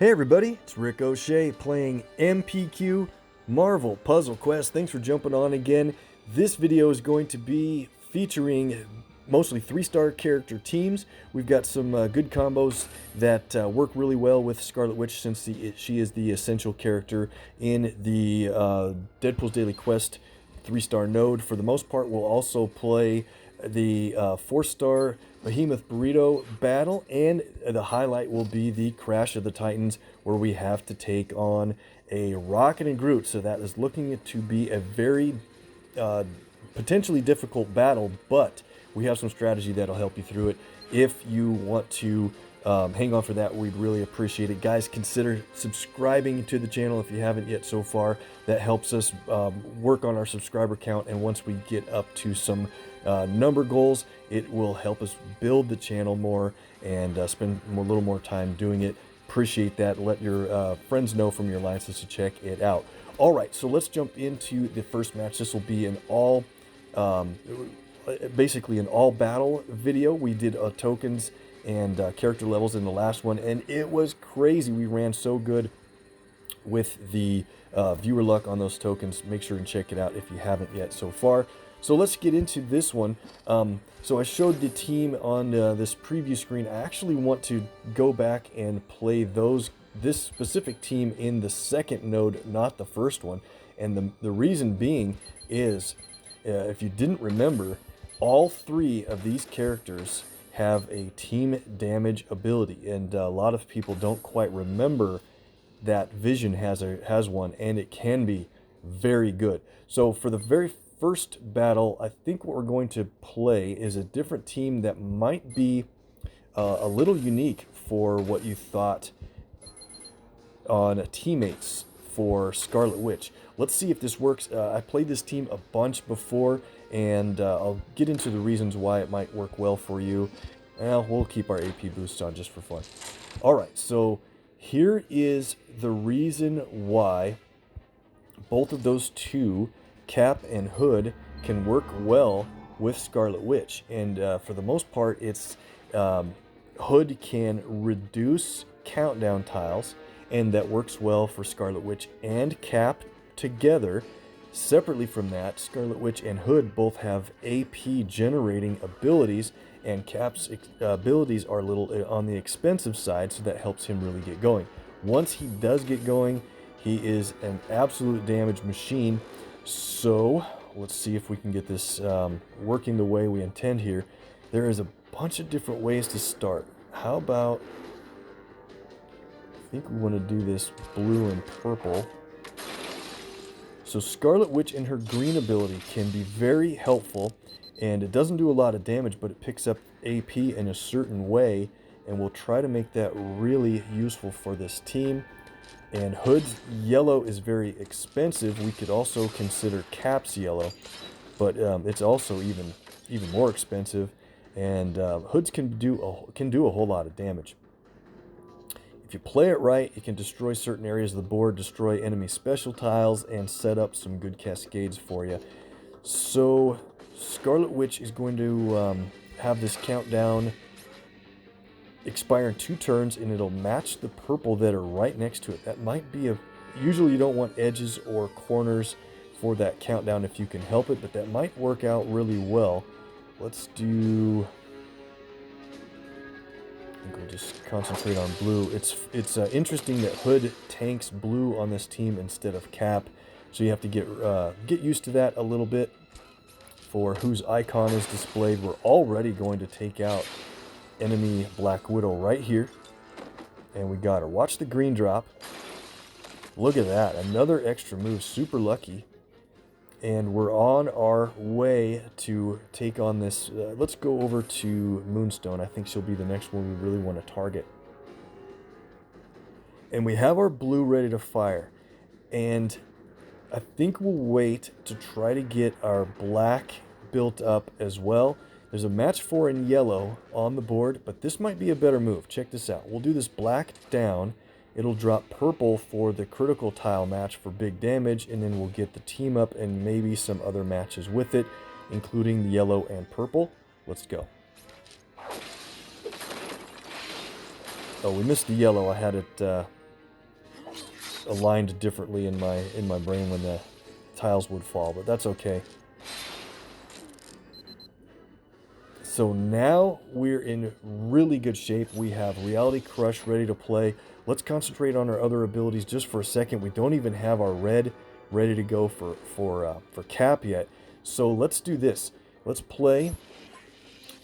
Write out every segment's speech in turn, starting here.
Hey everybody, it's Rick OShay playing MPQ Marvel Puzzle Quest. Thanks for jumping on again. This video is going to be featuring mostly 3-star character teams. We've got some good combos that work really well with Scarlet Witch since she is the essential character in the Deadpool's Daily Quest 3-star node. For the most part, we'll also play the 4-star Behemoth Burrito battle, and the highlight will be the Crash of the Titans, where we have to take on a Rocket Groot. So that is looking to be a very potentially difficult battle, but we have some strategy that'll help you through it. If you want to hang on for that, we'd really appreciate it. Guys, consider subscribing to the channel if you haven't yet so far. That helps us work on our subscriber count, and once we get up to some number goals, it will help us build the channel more and spend a little more time doing it. Appreciate that. Let your friends know from your alliances to check it out. All right, so let's jump into the first match. This will be an all basically an all battle video. We did tokens and character levels in the last one, and it was crazy. We ran so good with the viewer luck on those tokens. Make sure and check it out if you haven't yet so far. So let's get into this one. So I showed the team on this preview screen. I actually want to go back and play this specific team in the second node, not the first one. And the reason being is, if you didn't remember, all 3 of these characters have a team damage ability, and a lot of people don't quite remember that Vision has one, and it can be very good. So for the very first battle, I think what we're going to play is a different team that might be a little unique for what you thought on teammates for Scarlet Witch. Let's see if this works. I played this team a bunch before, and I'll get into the reasons why it might work well for you. Well, we'll keep our AP boosts on just for fun. All right, so here is the reason why both of those two, Cap and Hood, can work well with Scarlet Witch. And for the most part, it's Hood can reduce countdown tiles, and that works well for Scarlet Witch and Cap together. Separately from that, Scarlet Witch and Hood both have AP generating abilities, and Cap's abilities are a little on the expensive side, so that helps him really get going. Once he does get going, he is an absolute damage machine. So let's see if we can get this working the way we intend here. There is a bunch of different ways to start. How about, I think we want to do this blue and purple. So Scarlet Witch and her green ability can be very helpful, and it doesn't do a lot of damage, but it picks up AP in a certain way, and we'll try to make that really useful for this team. And Hood's yellow is very expensive. We could also consider Cap's yellow, but it's also even more expensive. And Hood's can do a whole lot of damage. If you play it right, it can destroy certain areas of the board, destroy enemy special tiles, and set up some good cascades for you. So Scarlet Witch is going to have this countdown expire in 2 turns, and it'll match the purple that are right next to it. That might be usually you don't want edges or corners for that countdown if you can help it, but that might work out really well. Let's do, I think we'll just concentrate on blue. It's interesting that Hood tanks blue on this team instead of Cap, so you have to get used to that a little bit for whose icon is displayed. We're already going to take out enemy Black Widow right here, and we got her. Watch the green drop. Look at that, another extra move. Super lucky. And we're on our way to take on this. Let's go over to Moonstone. I think she'll be the next one we really want to target. And we have our blue ready to fire, and I think we'll wait to try to get our black built up as well. There's a match 4 in yellow on the board, but this might be a better move. Check this out. We'll do this black down. It'll drop purple for the critical tile match for big damage, and then we'll get the team up and maybe some other matches with it, including the yellow and purple. Let's go. Oh, we missed the yellow. I had it aligned differently in my brain when the tiles would fall, but that's okay. So now we're in really good shape. We have Reality Crush ready to play. Let's concentrate on our other abilities just for a second. We don't even have our red ready to go for Cap yet. So let's do this. Let's play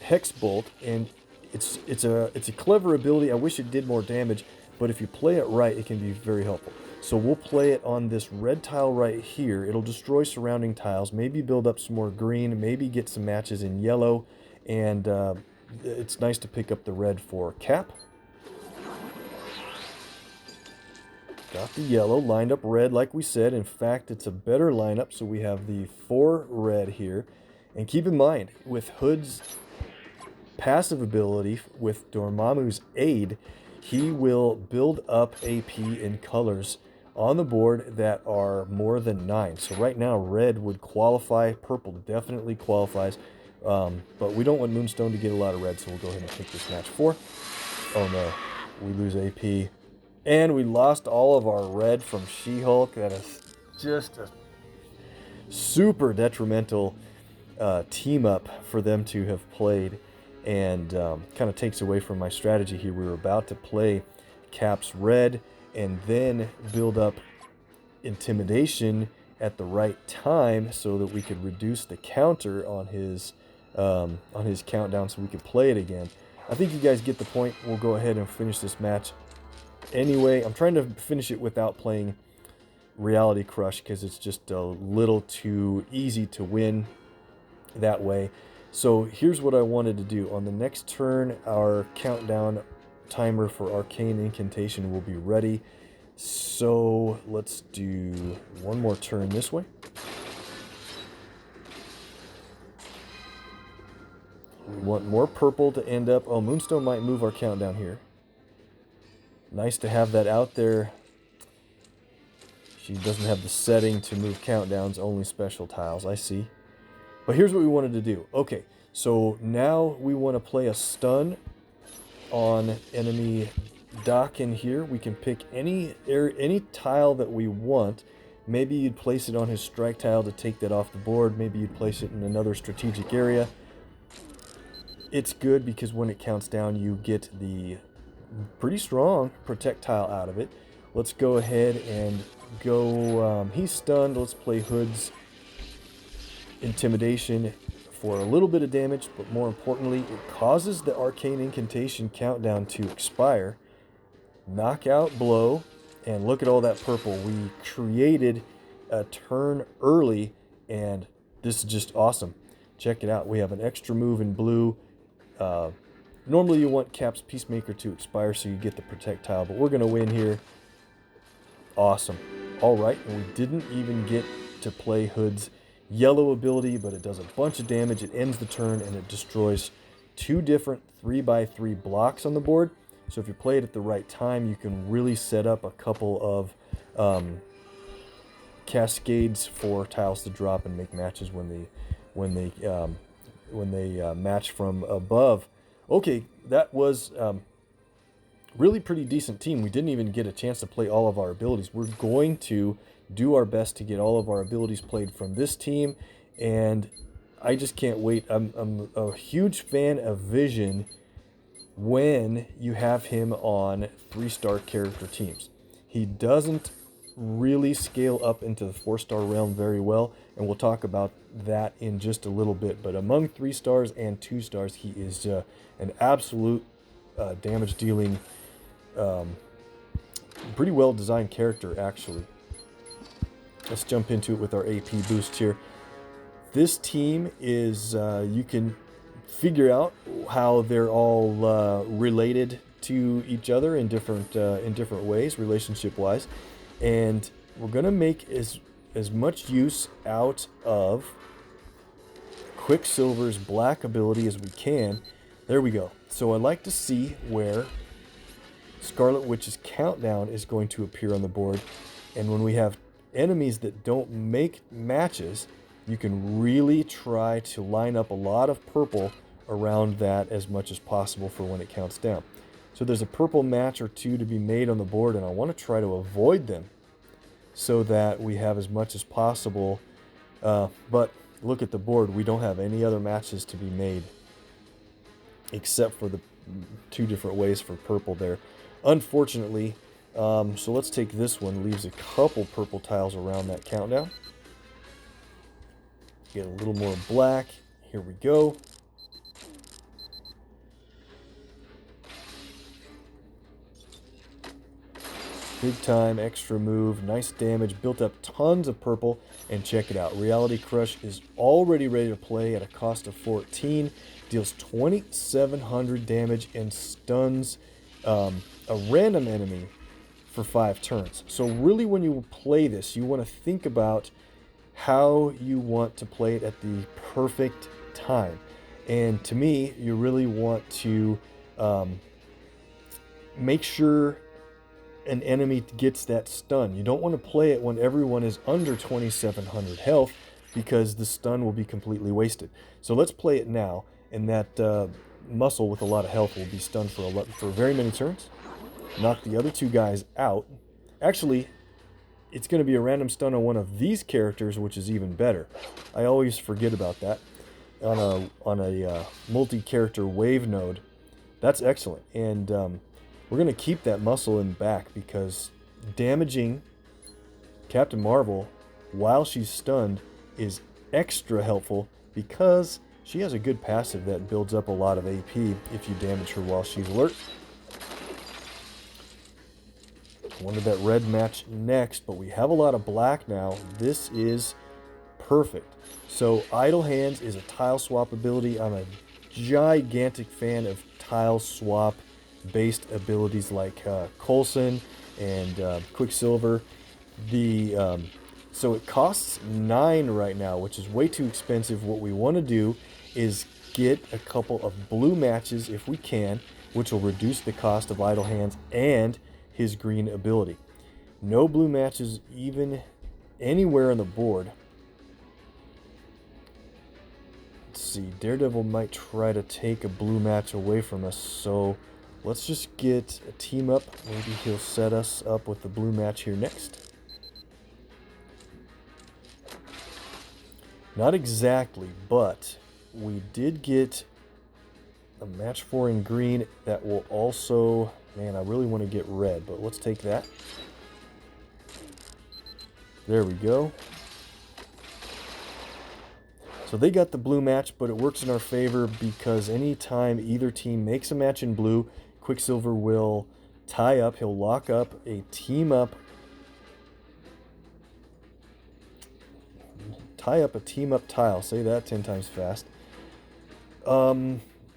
Hex Bolt, and it's a clever ability. I wish it did more damage, but if you play it right, it can be very helpful. So we'll play it on this red tile right here. It'll destroy surrounding tiles, maybe build up some more green, maybe get some matches in yellow, and it's nice to pick up the red for Cap. Got the yellow, lined up red like we said. In fact, it's a better lineup, so we have the 4 red here. And keep in mind, with Hood's passive ability, with Dormammu's aid, he will build up AP in colors on the board that are more than 9. So right now, red would qualify, purple definitely qualifies, but we don't want Moonstone to get a lot of red, so we'll go ahead and take this match 4. Oh no, we lose AP. And we lost all of our red from She-Hulk. That is just a super detrimental team up for them to have played, and kind of takes away from my strategy here. We were about to play Cap's red and then build up Intimidation at the right time so that we could reduce the counter on his countdown so we could play it again. I think you guys get the point. We'll go ahead and finish this match. Anyway, I'm trying to finish it without playing Reality Crush because it's just a little too easy to win that way. So here's what I wanted to do. On the next turn, our countdown timer for Arcane Incantation will be ready. So let's do one more turn this way. We want more purple to end up. Oh, Moonstone might move our countdown here. Nice to have that out there. She doesn't have the setting to move countdowns, only special tiles. I see. But here's what we wanted to do. Okay, so now we want to play a stun on enemy Doc in here. We can pick any tile that we want. Maybe you'd place it on his strike tile to take that off the board. Maybe you'd place it in another strategic area. It's good because when it counts down, you get the pretty strong protect tile out of it. Let's go ahead and go, he's stunned. Let's play Hood's Intimidation for a little bit of damage, but more importantly, it causes the Arcane Incantation countdown to expire. Knockout blow, and look at all that purple. We created a turn early, and this is just awesome. Check it out. We have an extra move in blue. Normally you want Cap's Peacemaker to expire so you get the protect tile, but we're going to win here. Awesome. All right, and we didn't even get to play Hood's yellow ability, but it does a bunch of damage. It ends the turn, and it destroys 2 different 3x3 blocks on the board. So if you play it at the right time, you can really set up a couple of cascades for tiles to drop and make matches when they match from above. Okay, that was really pretty decent team. We didn't even get a chance to play all of our abilities. We're going to do our best to get all of our abilities played from this team, and I just can't wait. I'm a huge fan of Vision when you have him on 3-star character teams. He doesn't really scale up into the 4-star realm very well, and we'll talk about that in just a little bit. But among 3 stars and 2 stars, he is an absolute damage dealing, pretty well designed character actually. Let's jump into it with our AP boost here. This team is, you can figure out how they're all related to each other in different ways, relationship wise, and we're gonna make as much use out of Quicksilver's black ability as we can. There we go. So I'd like to see where Scarlet Witch's countdown is going to appear on the board, and when we have enemies that don't make matches, you can really try to line up a lot of purple around that as much as possible for when it counts down. So there's a purple match or 2 to be made on the board, and I want to try to avoid them so that we have as much as possible. But look at the board. We don't have any other matches to be made except for the 2 different ways for purple there, unfortunately. So let's take this one. Leaves a couple purple tiles around that countdown. Get a little more black. Here we go. Big time, extra move, nice damage, built up tons of purple, and check it out. Reality Crush is already ready to play at a cost of 14, deals 2,700 damage, and stuns a random enemy for 5 turns. So really when you play this, you want to think about how you want to play it at the perfect time. And to me, you really want to make sure an enemy gets that stun. You don't want to play it when everyone is under 2,700 health, because the stun will be completely wasted. So let's play it now, and that muscle with a lot of health will be stunned for very many turns. Knock the other 2 guys out. Actually, it's going to be a random stun on one of these characters, which is even better. I always forget about that on a multi-character wave node. That's excellent. And we're going to keep that muscle in back, because damaging Captain Marvel while she's stunned is extra helpful, because she has a good passive that builds up a lot of AP if you damage her while she's alert. Wanted that red match next, but we have a lot of black now. This is perfect. So Idle Hands is a tile swap ability. I'm a gigantic fan of tile swap based abilities like Coulson and Quicksilver. So it costs 9 right now, which is way too expensive. What we want to do is get a couple of blue matches if we can, which will reduce the cost of Idle Hands and his green ability. No blue matches even anywhere on the board. Let's see, Daredevil might try to take a blue match away from us, so let's just get a team up. Maybe he'll set us up with the blue match here next. Not exactly, but we did get a match 4 in green that will also... Man, I really want to get red, but let's take that. There we go. So they got the blue match, but it works in our favor, because anytime either team makes a match in blue, Quicksilver will tie up. He'll lock up a team up. Tie up a team up tile. Say that 10 times fast.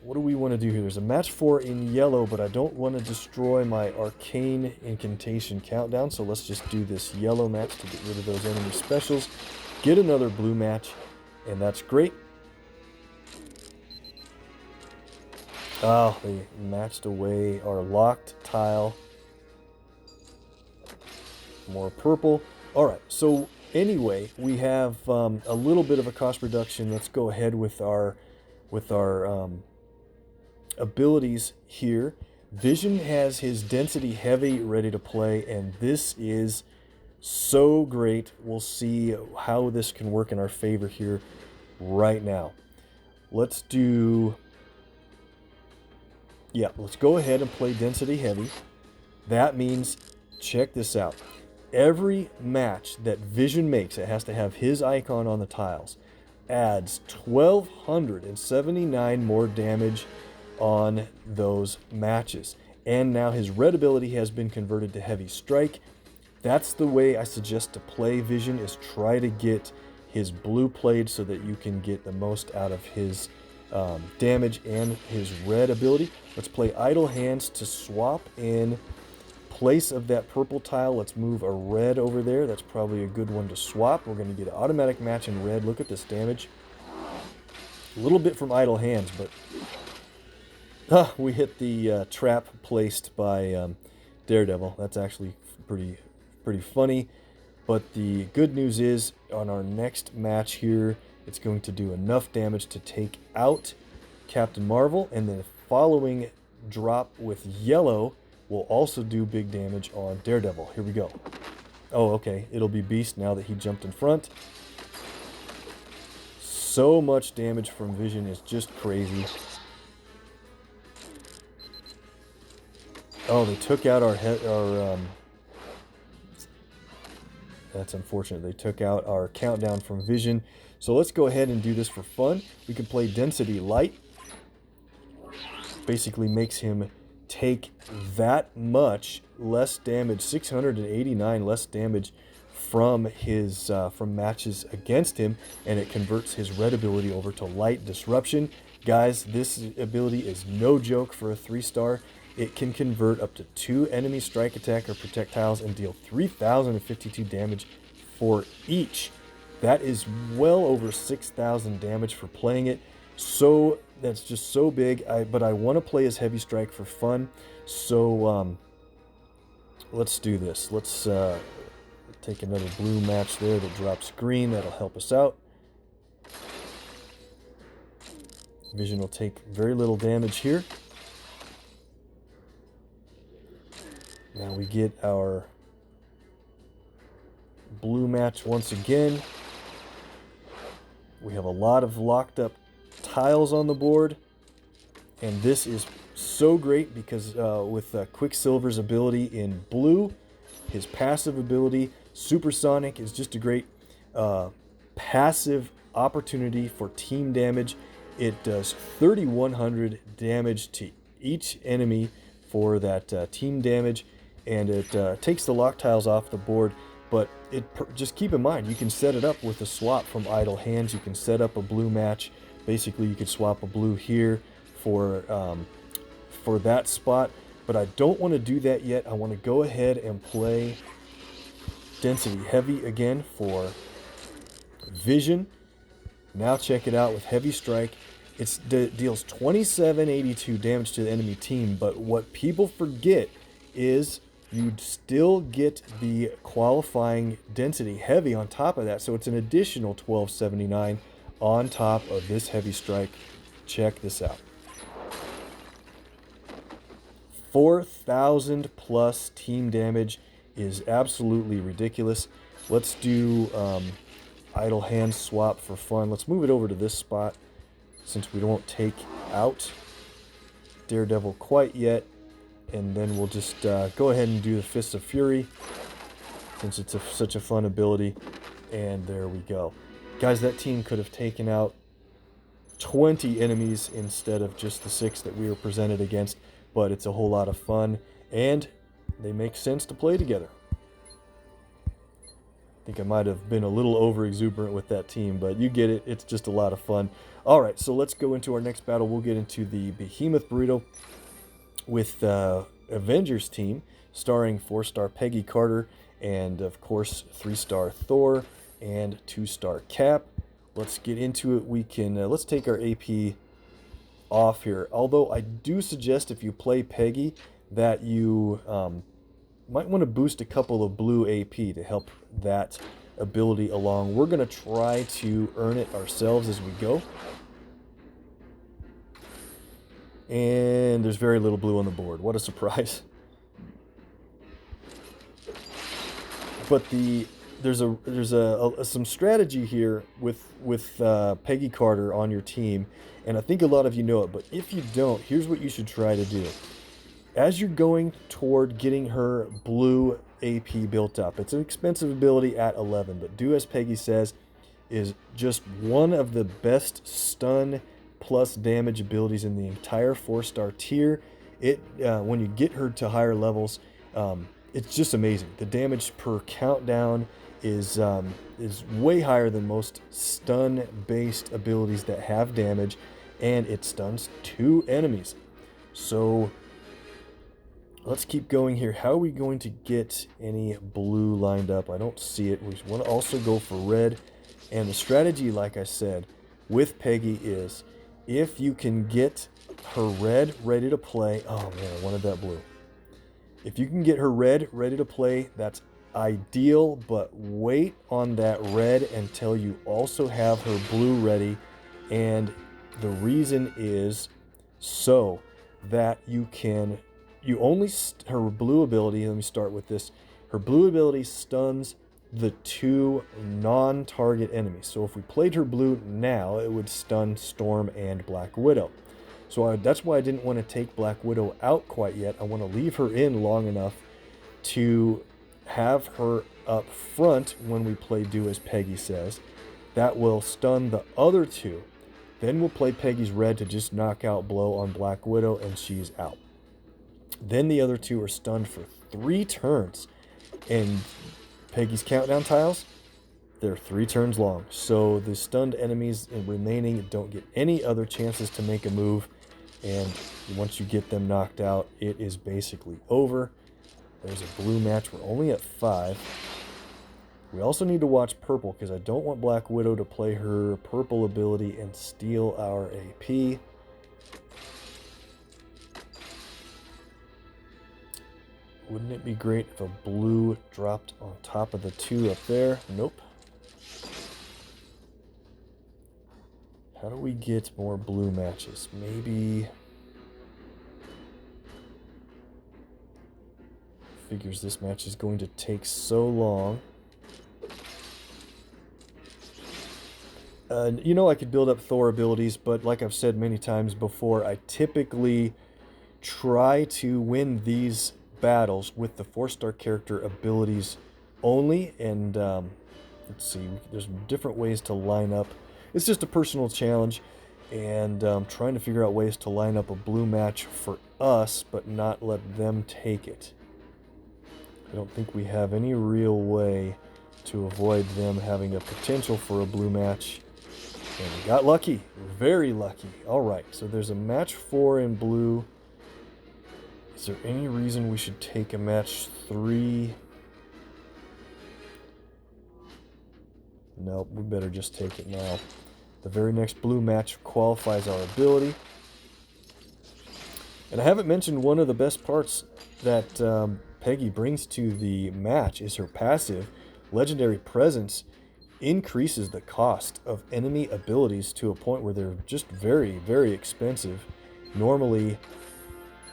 What do we want to do here? There's a match 4 in yellow, but I don't want to destroy my arcane incantation countdown, so let's just do this yellow match to get rid of those enemy specials. Get another blue match, and that's great. Oh, they matched away our locked tile. More purple. Alright, so anyway, we have a little bit of a cost reduction. Let's go ahead with our abilities here. Vision has his density heavy ready to play, and this is so great. We'll see how this can work in our favor here right now. Let's do... Yeah, let's go ahead and play density heavy. That means, check this out. Every match that Vision makes, it has to have his icon on the tiles, adds 1,279 more damage on those matches. And now his red ability has been converted to heavy strike. That's the way I suggest to play Vision, is try to get his blue played so that you can get the most out of his damage and his red ability. Let's play Idle Hands to swap in place of that purple tile. Let's move a red over there. That's probably a good one to swap. We're going to get an automatic match in red. Look at this damage. A little bit from Idle Hands, but we hit the trap placed by Daredevil. That's actually pretty funny. But the good news is, on our next match here, it's going to do enough damage to take out Captain Marvel, and the following drop with yellow will also do big damage on Daredevil. Here we go. Oh, okay. It'll be Beast now that he jumped in front. So much damage from Vision is just crazy. Oh, they took out our that's unfortunate. They took out our countdown from Vision. So let's go ahead and do this for fun. We can play Density Light. Basically makes him take that much less damage, 689 less damage from his from matches against him, and it converts his red ability over to Light Disruption. Guys, this ability is no joke for a 3-star. It can convert up to 2 enemy strike attack or projectiles and deal 3,052 damage for each. That is well over 6,000 damage for playing it. So that's just so big. But I want to play as Heavy Strike for fun. So let's do this. Let's take another blue match there that drops green. That'll help us out. Vision will take very little damage here. Now we get our blue match once again. We have a lot of locked up tiles on the board. And this is so great because with Quicksilver's ability in blue, his passive ability, Supersonic, is just a great passive opportunity for team damage. It does 3,100 damage to each enemy for that team damage. And it takes the lock tiles off the board, but just keep in mind, you can set it up with a swap from idle hands. You can set up a blue match. Basically, you could swap a blue here for that spot, but I don't want to do that yet. I want to go ahead and play Density Heavy again for Vision. Now check it out with Heavy Strike. It deals 2782 damage to the enemy team, but what people forget is you'd still get the qualifying Density Heavy on top of that, so it's an additional 1279 on top of this Heavy Strike. Check this out. 4,000 plus team damage is absolutely ridiculous. Let's do idle hand swap for fun. Let's move it over to this spot since we don't take out Daredevil quite yet. And then we'll just go ahead and do the Fist of Fury since it's such a fun ability. And there we go. Guys, that team could have taken out 20 enemies instead of just the 6 that we were presented against. But it's a whole lot of fun, and they make sense to play together. I think I might have been a little over-exuberant with that team, but you get it. It's just a lot of fun. All right, so let's go into our next battle. We'll get into the Behemoth Burrito with Avengers team, starring 4-star Peggy Carter and, of course, 3-star Thor and 2-star Cap. Let's get into it. We can let's take our AP off here. Although I do suggest if you play Peggy that you might want to boost a couple of blue AP to help that ability along. We're going to try to earn it ourselves as we go. And there's very little blue on the board. What a surprise. But there's some strategy here with Peggy Carter on your team, and I think a lot of you know it, but if you don't, here's what you should try to do. As you're going toward getting her blue AP built up, it's an expensive ability at 11, but do as Peggy says, is just one of the best stun plus damage abilities in the entire 4-star tier. When you get her to higher levels, it's just amazing. The damage per countdown is way higher than most stun-based abilities that have damage, and it stuns 2 enemies. So let's keep going here. How are we going to get any blue lined up? I don't see it. We want to also go for red, and the strategy, like I said, with Peggy is if you can get her red ready to play. Oh man, I wanted that blue. If you can get her red ready to play, that's ideal, but wait on that red until you also have her blue ready. And the reason is so that her blue ability, let me start with this, Her blue ability stuns the 2 non-target enemies. So if we played her blue now, it would stun Storm and Black Widow. So that's why I didn't want to take Black Widow out quite yet. I want to leave her in long enough to have her up front when we play Do As Peggy Says. That will stun the other 2. Then we'll play Peggy's red to just knock out blow on Black Widow, and she's out. Then the other 2 are stunned for 3 turns. And Peggy's countdown tiles, they're 3 turns long. So the stunned enemies remaining don't get any other chances to make a move. And once you get them knocked out, it is basically over. There's a blue match. We're only at 5. We also need to watch purple because I don't want Black Widow to play her purple ability and steal our AP. Wouldn't it be great if a blue dropped on top of the 2 up there? Nope. How do we get more blue matches? Maybe... Figures this match is going to take so long. You know, I could build up Thor abilities, but like I've said many times before, I typically try to win these battles with the 4-star character abilities only. And let's see, there's different ways to line up. It's just a personal challenge, and trying to figure out ways to line up a blue match for us, but not let them take it. I don't think we have any real way to avoid them having a potential for a blue match. And we got lucky. Very lucky. Alright, so there's a match 4 in blue. Is there any reason we should take a match 3? Nope, we better just take it now. The very next blue match qualifies our ability. And I haven't mentioned one of the best parts that Peggy brings to the match is her passive. Legendary Presence increases the cost of enemy abilities to a point where they're just very, very expensive. Normally,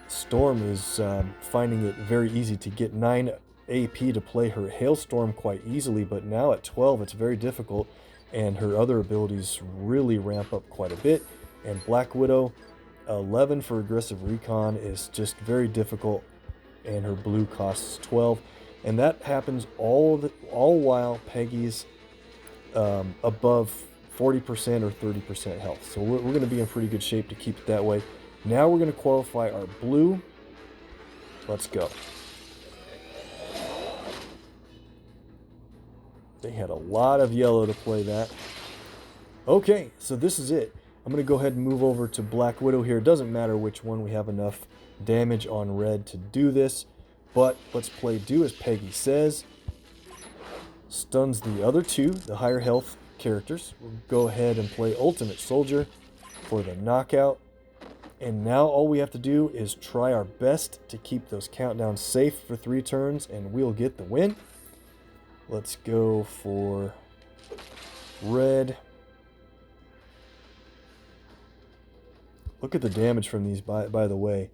Storm is finding it very easy to get 9 AP to play her Hailstorm quite easily, but now at 12 it's very difficult, and her other abilities really ramp up quite a bit. And Black Widow, 11 for aggressive recon is just very difficult, and her blue costs 12. And that happens all while Peggy's above 40% or 30% health. So we're going to be in pretty good shape to keep it that way. Now we're going to qualify our blue. Let's go. They had a lot of yellow to play that. Okay, so this is it. I'm going to go ahead and move over to Black Widow here. It doesn't matter which one. We have enough damage on red to do this. But let's play Do As Peggy Says. Stuns the other 2, the higher health characters. We'll go ahead and play Ultimate Soldier for the knockout. And now all we have to do is try our best to keep those countdowns safe for 3 turns, and we'll get the win. Let's go for red. Look at the damage from these, by the way.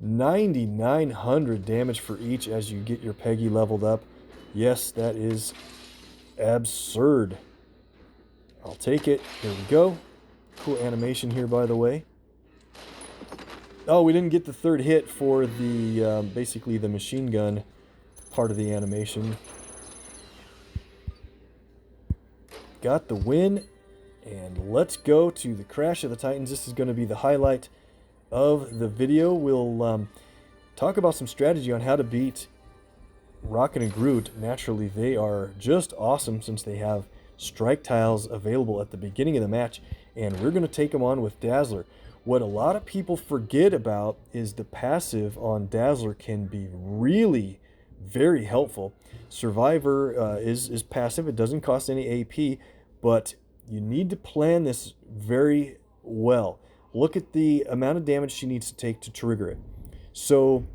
9,900 damage for each as you get your Peggy leveled up. Yes, that is absurd. I'll take it. Here we go. Cool animation here, by the way. Oh, we didn't get the 3rd hit for the basically the machine gun part of the animation. Got the win, and let's go to the Crash of the Titans. This is going to be the highlight of the video. We'll talk about some strategy on how to beat Rocket and Groot. Naturally, they are just awesome since they have strike tiles available at the beginning of the match, and we're going to take them on with Dazzler. What a lot of people forget about is the passive on Dazzler can be really very helpful. Survivor is passive. It doesn't cost any AP, but you need to plan this very well. Look at the amount of damage she needs to take to trigger it. So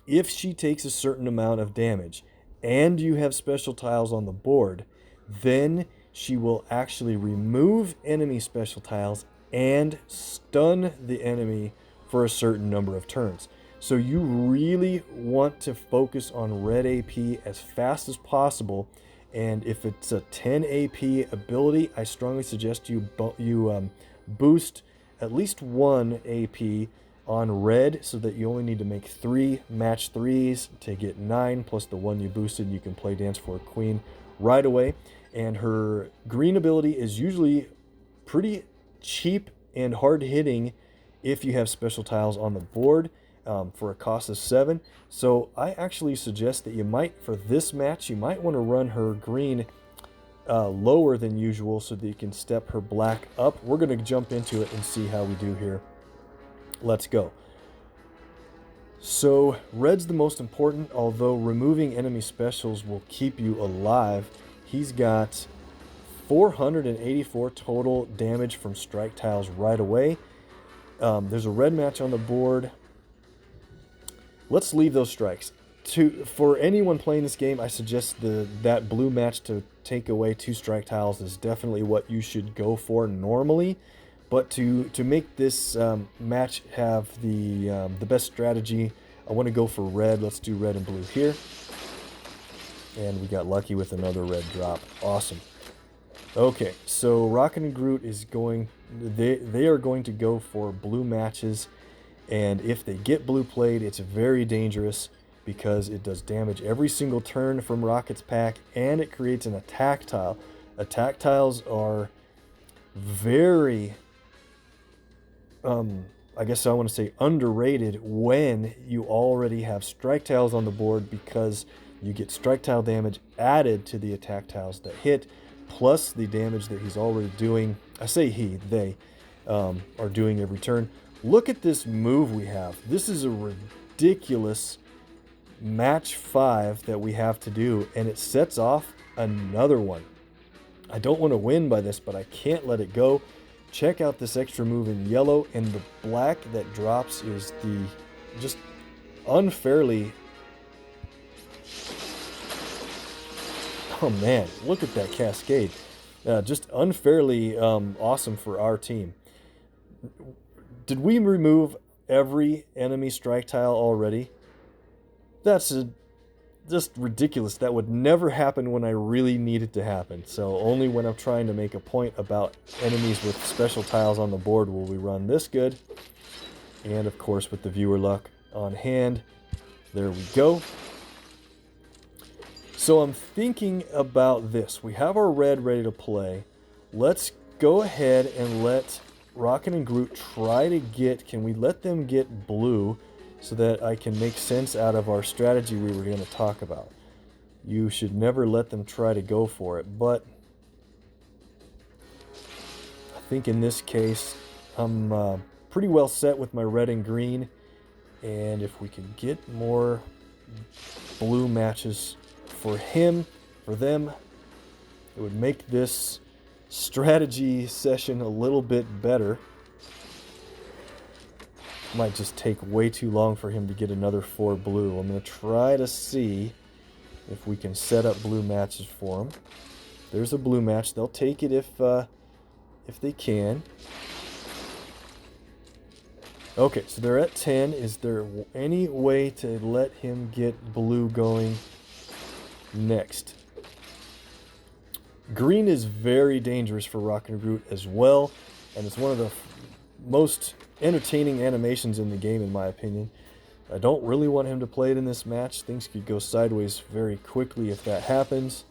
if she takes a certain amount of damage and you have special tiles on the board, then she will actually remove enemy special tiles and stun the enemy for a certain number of turns. So you really want to focus on red AP as fast as possible. And if it's a 10 AP ability, I strongly suggest you boost at least 1 AP on red, so that you only need to make 3 match 3s to get 9, plus the 1 you boosted. You can play Dance for a Queen right away. And her green ability is usually pretty cheap and hard hitting if you have special tiles on the board, for a cost of 7. So I actually suggest that you might, for this match, you might want to run her green lower than usual, so that you can step her black up. We're going to jump into it and see how we do here. Let's go. So red's the most important, although removing enemy specials will keep you alive. He's got 484 total damage from strike tiles right away. There's a red match on the board. Let's leave those strikes. For anyone playing this game, I suggest that blue match to take away 2 strike tiles is definitely what you should go for normally. But to make this match have the best strategy, I want to go for red. Let's do red and blue here. And we got lucky with another red drop. Awesome. Okay, so Rocket Groot is going... They are going to go for blue matches. And if they get blue played, it's very dangerous, because it does damage every single turn from Rocket's pack, and it creates an attack tile. Attack tiles are very... I guess I want to say underrated when you already have strike tiles on the board, because you get strike tile damage added to the attack tiles that hit, plus the damage that he's already doing. I say they are doing every turn. Look at this move we have. This is a ridiculous match 5 that we have to do, and it sets off another one. I don't want to win by this, but I can't let it go. Check out this extra move in yellow, and the black that drops is the just unfairly... Oh man, look at that cascade. Just unfairly awesome for our team. Did we remove every enemy strike tile already? That's just ridiculous. That would never happen when I really need it to happen. So only when I'm trying to make a point about enemies with special tiles on the board will we run this good. And of course, with the viewer luck on hand, there we go. So I'm thinking about this. We have our red ready to play. Let's go ahead and let Rocket and Groot try to get... Can we let them get blue, so that I can make sense out of our strategy we were going to talk about? You should never let them try to go for it, but I think in this case I'm pretty well set with my red and green, and if we could get more blue matches for them, it would make this strategy session a little bit better. Might just take way too long for him to get another 4 blue. I'm going to try to see if we can set up blue matches for him. There's a blue match. They'll take it if they can. Okay, so they're at 10. Is there any way to let him get blue going next? Green is very dangerous for Rocket Groot as well, and it's one of the most entertaining animations in the game, in my opinion. I don't really want him to play it in this match. Things could go sideways very quickly if that happens.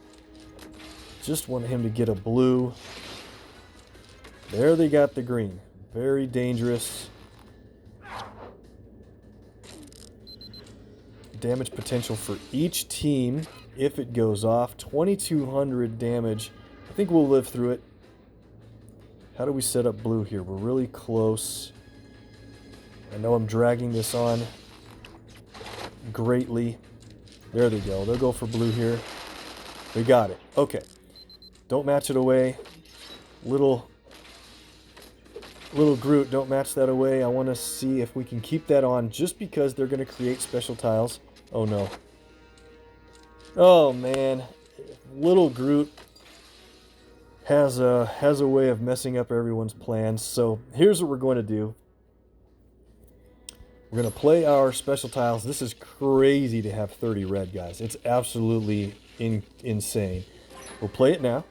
Just want him to get a blue. There they got the green. Very dangerous. Damage potential for each team if it goes off. 2,200 damage. I think we'll live through it. How do we set up blue here? We're really close. I know I'm dragging this on greatly. There they go. They'll go for blue here. We got it. Okay. Don't match it away. Little Groot, don't match that away. I want to see if we can keep that on, just because they're going to create special tiles. Oh no. Oh man. Little Groot has a way of messing up everyone's plans. So here's what we're going to do. We're going to play our special tiles. This is crazy to have 30 red, guys. It's absolutely insane. We'll play it now.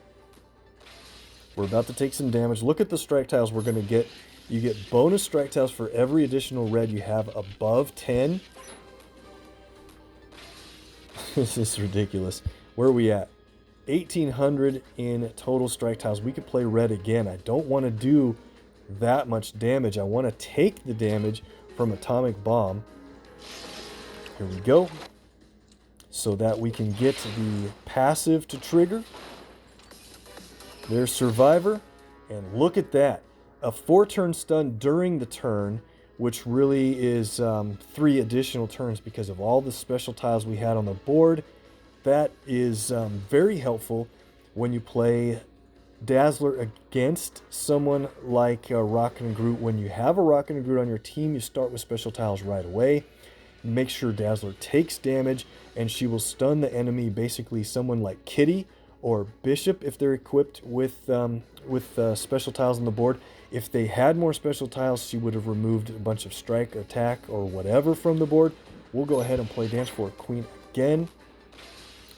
We're about to take some damage. Look at the strike tiles we're going to get. You get bonus strike tiles for every additional red you have above 10. This is ridiculous. Where are we at? 1,800 in total strike tiles. We could play red again. I don't want to do that much damage. I want to take the damage from Atomic Bomb. Here we go. So that we can get the passive to trigger. There's Survivor. And look at that. A 4-turn stun during the turn, which really is 3 additional turns because of all the special tiles we had on the board. That is very helpful when you play Dazzler against someone like Rocket Groot. When you have a Rocket Groot on your team, you start with special tiles right away. Make sure Dazzler takes damage, and she will stun the enemy, basically someone like Kitty or Bishop if they're equipped with special tiles on the board. If they had more special tiles, she would have removed a bunch of strike, attack, or whatever from the board. We'll go ahead and play Dance for a Queen again.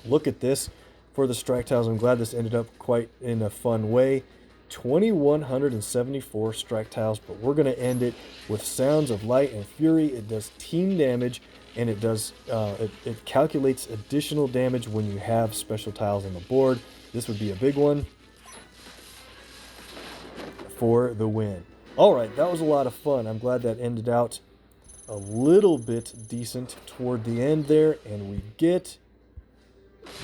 Look at this for the strike tiles. I'm glad this ended up quite in a fun way. 2,174 strike tiles, but we're going to end it with Sounds of Light and Fury. It does team damage, and it does it calculates additional damage when you have special tiles on the board. This would be a big one for the win. All right, that was a lot of fun. I'm glad that ended out a little bit decent toward the end there, and we get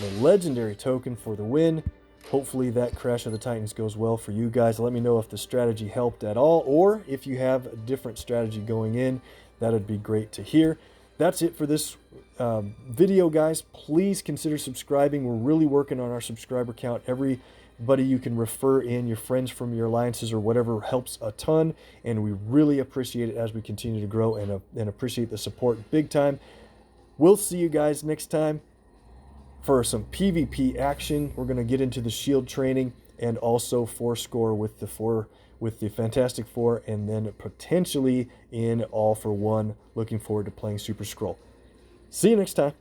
the legendary token for the win. Hopefully that Crash of the Titans goes well for you guys. Let me know if the strategy helped at all, or if you have a different strategy going in. That would be great to hear. That's it for this video, guys. Please consider subscribing. We're really working on our subscriber count. Everybody you can refer in, your friends from your alliances or whatever, helps a ton, and we really appreciate it as we continue to grow, and appreciate the support big time. We'll see you guys next time for some PvP action. We're going to get into the shield training and also 4-score with the Fantastic Four, and then potentially in All for One. Looking forward to playing Super Skrull. See you next time.